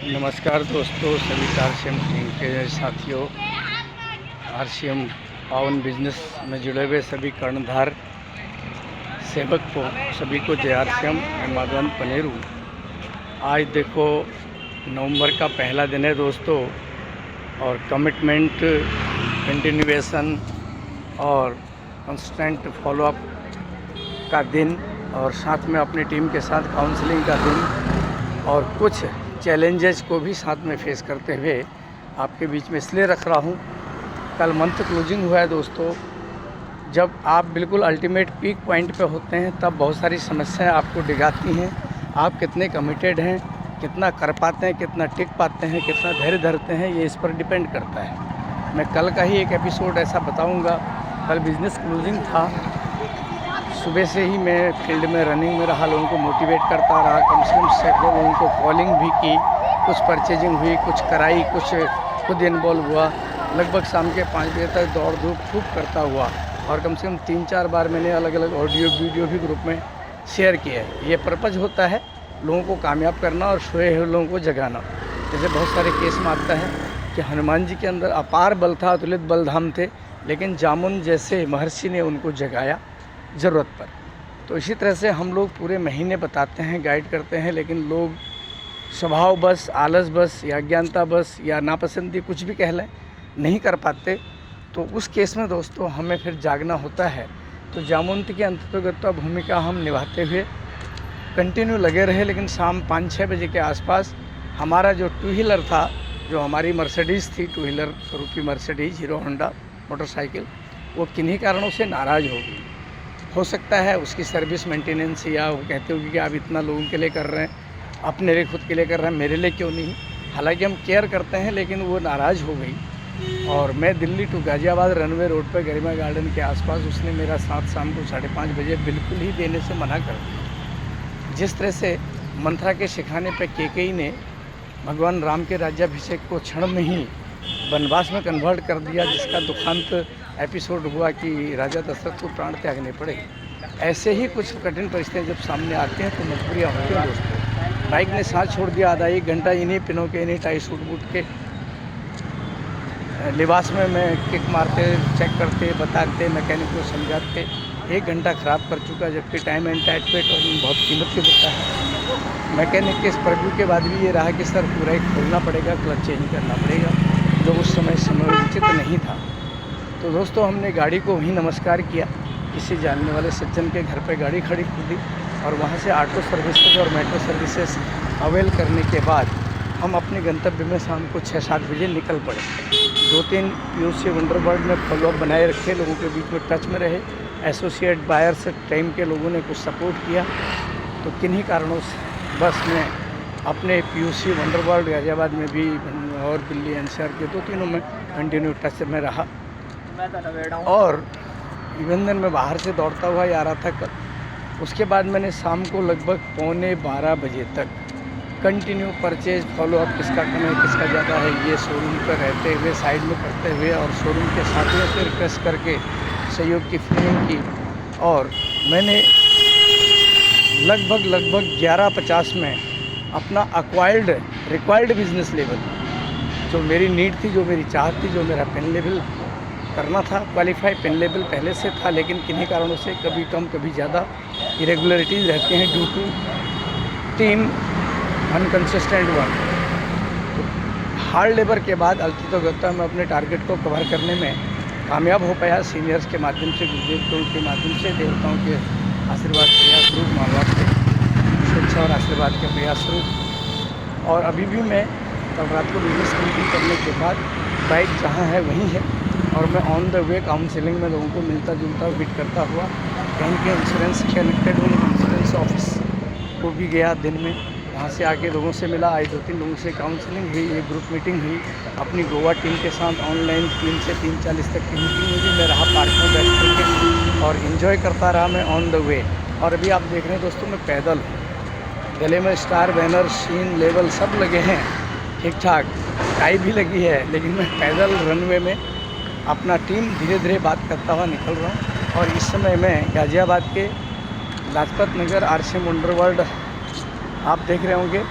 नमस्कार दोस्तों, सभी आरसीएम टीम के साथियों, आरसीएम पावन बिजनेस में जुड़े हुए सभी कर्णधार सेवक को सभी को जय आरसीएम। मैं माधवंत पनेरू। आज देखो नवंबर का पहला दिन है दोस्तों, और कमिटमेंट, कंटिन्यूएशन और कंस्टेंट फॉलोअप का दिन, और साथ में अपनी टीम के साथ काउंसलिंग का दिन, और कुछ चैलेंजेस को भी साथ में फेस करते हुए आपके बीच में इसलिए रख रहा हूँ। कल मंथ क्लोजिंग हुआ है दोस्तों। जब आप बिल्कुल अल्टीमेट पीक पॉइंट पे होते हैं तब बहुत सारी समस्याएं आपको डिगाती हैं। आप कितने कमिटेड हैं, कितना कर पाते हैं, कितना टिक पाते हैं, कितना धैर्य धरते हैं, ये इस पर डिपेंड करता है। मैं कल का ही एक एपिसोड ऐसा बताऊँगा। कल बिज़नेस क्लोजिंग था। सुबह से ही मैं फील्ड में रनिंग में रहा, लोगों को मोटिवेट करता रहा। कम से कम सैकड़ों लोगों को कॉलिंग भी की, कुछ परचेजिंग हुई, कुछ कराई, कुछ खुद इन्वॉल्व हुआ। लगभग शाम के 5 बजे तक दौड़ धूप खूब करता हुआ, और कम से कम 3-4 बार मैंने अलग अलग ऑडियो वीडियो भी ग्रुप में शेयर किए। ये पर्पज़ होता है लोगों को कामयाब करना और सोए हुए लोगों को जगाना। जैसे बहुत सारे केस में आता है कि हनुमान जी के अंदर अपार बल था, अतुलित बलधाम थे, लेकिन जामुन जैसे महर्षि ने उनको जगाया ज़रूरत पर। तो इसी तरह से हम लोग पूरे महीने बताते हैं, गाइड करते हैं, लेकिन लोग स्वभाव बस, आलस बस, या अज्ञानता बस, या नापसंदी, कुछ भी कह लें, नहीं कर पाते। तो उस केस में दोस्तों हमें फिर जागना होता है। तो जामुन की अंतर्गत भूमिका हम निभाते हुए कंटिन्यू लगे रहे। लेकिन शाम 5-6 बजे के आसपास हमारा जो टू व्हीलर था, जो हमारी मर्सिडीज़ थी, टू व्हीलर रूपी मर्सिडीज़ हीरो होंडा मोटरसाइकिल, वो किन्हीं कारणों से नाराज़ हो गई। हो सकता है उसकी सर्विस मेंटेनेंस, या वो कहते होगी कि आप इतना लोगों के लिए कर रहे हैं, अपने लिए खुद के लिए कर रहे हैं, मेरे लिए क्यों नहीं। हालांकि हम केयर करते हैं, लेकिन वो नाराज़ हो गई। और मैं Delhi to Ghaziabad runway road पर गरिमा गार्डन के आसपास उसने मेरा साथ शाम को 5:30 बजे बिल्कुल ही देने से मना कर दिया। जिस तरह से मंथरा के सिखाने पर केकेई ने भगवान राम के राज्याभिषेक को क्षण में ही वनवास में कन्वर्ट कर दिया, जिसका दुखांत एपिसोड हुआ कि राजा दशरथ को प्राण त्यागने पड़े। ऐसे ही कुछ कठिन परिस्थितियाँ जब सामने आती हैं तो मजबूरियाँ होती हैं दोस्तों। बाइक ने साथ छोड़ दिया। आधा 1 घंटा इन्हीं पिनों के, इन्हीं टाई सूट बूट के लिबास में मैं किक मारते, चेक करते, बताते, मैकेनिक को समझाते 1 घंटा ख़राब कर चुका, जबकि टाइम एंड टाइट पे बहुत कीमती होता है। मैकेनिक के इस प्रव्यू के बाद भी ये रहा कि सर पूरा ही खोलना पड़ेगा, क्लच चेंज करना पड़ेगा, जो उस समय उचित नहीं था। तो दोस्तों हमने गाड़ी को वहीं नमस्कार किया, किसी जानने वाले सज्जन के घर पे गाड़ी खड़ी कर दी, और वहाँ से ऑटो सर्विसेज और मेट्रो सर्विसेज अवेल करने के बाद हम अपने गंतव्य में शाम को 6-7 बजे निकल पड़े। 2-3 पीयूसी वंडरबर्ड में फॉलोअप बनाए रखे, लोगों के बीच में टच में रहे। एसोसिएट बायर्स टीम के लोगों ने कुछ सपोर्ट किया। तो किन्हीं कारणों से बस मैं अपने पीयूसी वंडरबर्ड गाज़ियाबाद में भी और दिल्ली एनसीआर के 2-3 में कंटिन्यू टच में रहा। और इवेंदन में बाहर से दौड़ता हुआ ही आ रहा था कल। उसके बाद मैंने शाम को लगभग 11:45 बजे तक कंटिन्यू परचेज फॉलोअप, किसका कम है, किसका ज़्यादा है, ये शोरूम पर रहते हुए, साइड में करते हुए, और शोरूम के साथियों से रिक्वेस्ट करके सहयोग की फीलिंग की। और मैंने लगभग 11:50 में अपना रिक्वायर्ड बिजनेस लेवल, जो मेरी नीड थी, जो मेरी चाहत थी, जो मेरा पेन लेवल करना था, क्वालिफाई पेन लेवल पहले से था, लेकिन किन्हीं कारणों से कभी कम कभी ज़्यादा इरेगुलरिटीज़ रहती हैं due to team inconsistent work. तो हार्ड लेबर के बाद अल्टीगत्ता मैं अपने टारगेट को कवर करने में कामयाब हो पाया। सीनियर्स के माध्यम से, गुरुदेव के माध्यम से, देवताओं के आशीर्वाद, प्रयास रूप, माँ बाप के शिक्षा और आशीर्वाद के प्रयास रूप। और अभी भी मैं कल रात को बिजनेस कंप्लीट करने के बाद बाइक जहाँ है वहीं है, और मैं ऑन द वे काउंसलिंग में लोगों को मिलता जुलता विट करता हुआ कहीं के इंश्योरेंस कनेक्टेड हूँ। इंश्योरेंस ऑफिस को भी गया दिन में, वहाँ से आके लोगों से मिला। आज 2-3 लोगों से काउंसलिंग हुई, एक ग्रुप मीटिंग हुई अपनी गोवा टीम के साथ ऑनलाइन। 3 से 3:40 तक की मीटिंग में भी मैं रहा पार्क में बैठ करके, और इन्जॉय करता रहा मैं ऑन द वे। और अभी आप देख रहे हैं दोस्तों, मैं पैदल हूँ। गले में स्टार, बैनर, शीन, लेवल सब लगे हैं ठीक ठाक, टाई भी लगी है, लेकिन मैं पैदल रनवे में अपना टीम धीरे धीरे बात करता हुआ निकल रहा हूँ। और इस समय मैं गाज़ियाबाद के लाजपत नगर आरसीएम वंडरवर्ल्ड आप देख रहे होंगे,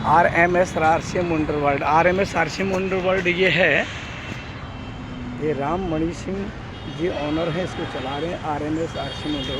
RMS RCM underworld, RMS RCM underworld ये है, ये राम मणि सिंह जी ऑनर हैं, इसको चला रहे हैं RMS RCM अंडरवर्ल्ड।